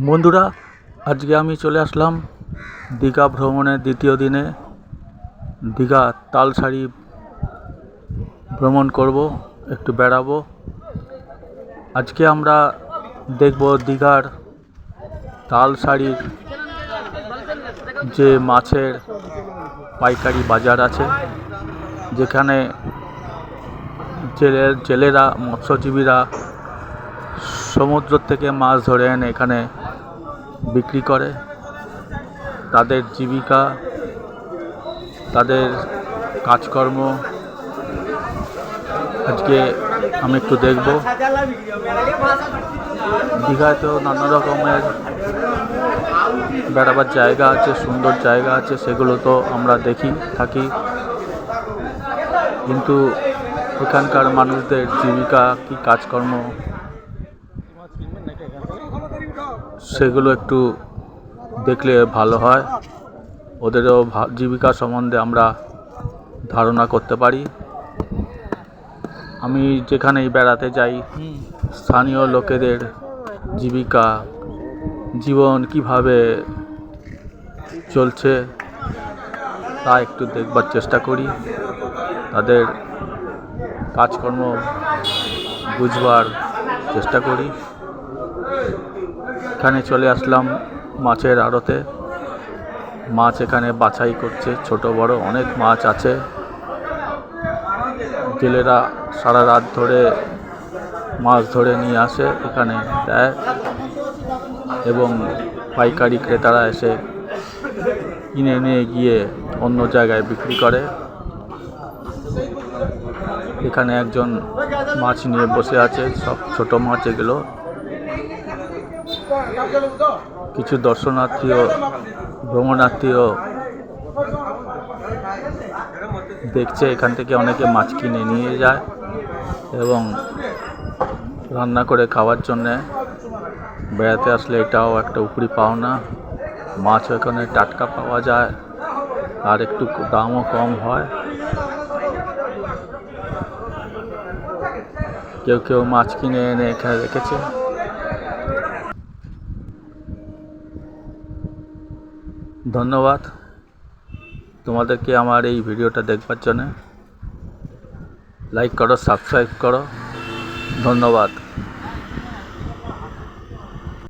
বন্ধুরা, আজকে আমি চলে আসলাম দীঘা ভ্রমণের দ্বিতীয় দিনে। দীঘা তালসারি ভ্রমণ করব, একটু বেড়াবো। আজকে আমরা দেখব দীঘার তালসারির যে মাছের পাইকারি বাজার আছে, যেখানে জেলেরা মৎস্যজীবীরা সমুদ্র থেকে মাছ ধরে এনে এখানে বিক্রি করে। তাদের জীবিকা, তাদের কাজকর্ম আজকে আমি একটু দেখব। দীঘাতেও নানা রকমের বেড়াবার জায়গা আছে, সুন্দর জায়গা আছে, সেগুলো তো আমরা দেখি থাকি, কিন্তু এখানকার মানুষদের জীবিকা কি কাজকর্ম সেগুলো একটু দেখলে ভালো হয়। ওদেরও জীবিকা সম্বন্ধে আমরা ধারণা করতে পারি। আমি যেখানেই বেড়াতে যাই, স্থানীয় লোকেদের জীবিকা, জীবন কিভাবে চলছে তা একটু দেখবার চেষ্টা করি, তাদের কাজকর্ম বুঝবার চেষ্টা করি। এখানে চলে আসলাম মাছের আড়তে। মাছ এখানে বাছাই করছে, ছোট বড় অনেক মাছ আছে। জেলেরা সারা রাত ধরে মাছ ধরে নিয়ে আসে, এখানে দেয় এবং পাইকারি ক্রেতারা এসে কিনে নিয়ে গিয়ে অন্য জায়গায় বিক্রি করে। এখানে একজন মাছ নিয়ে বসে আছে, সব ছোট মাছ এগুলো। কিছু দর্শনার্থীও ভ্রমণার্থীও দেখছে, এখান থেকে অনেকে মাছ কিনে নিয়ে যায় এবং রান্না করে খাওয়ার জন্যে। বেড়াতে আসলে এটাও একটা উপরি পাওনা। মাছ এখানে টাটকা পাওয়া যায় আর একটু দামও কম হয়। কেউ কেউ মাছ কিনে এনে এখানে রেখেছে। ধন্যবাদ তোমাদেরকে আমার এই ভিডিওটা দেখবার জন্য। লাইক করো, সাবস্ক্রাইব করো। ধন্যবাদ।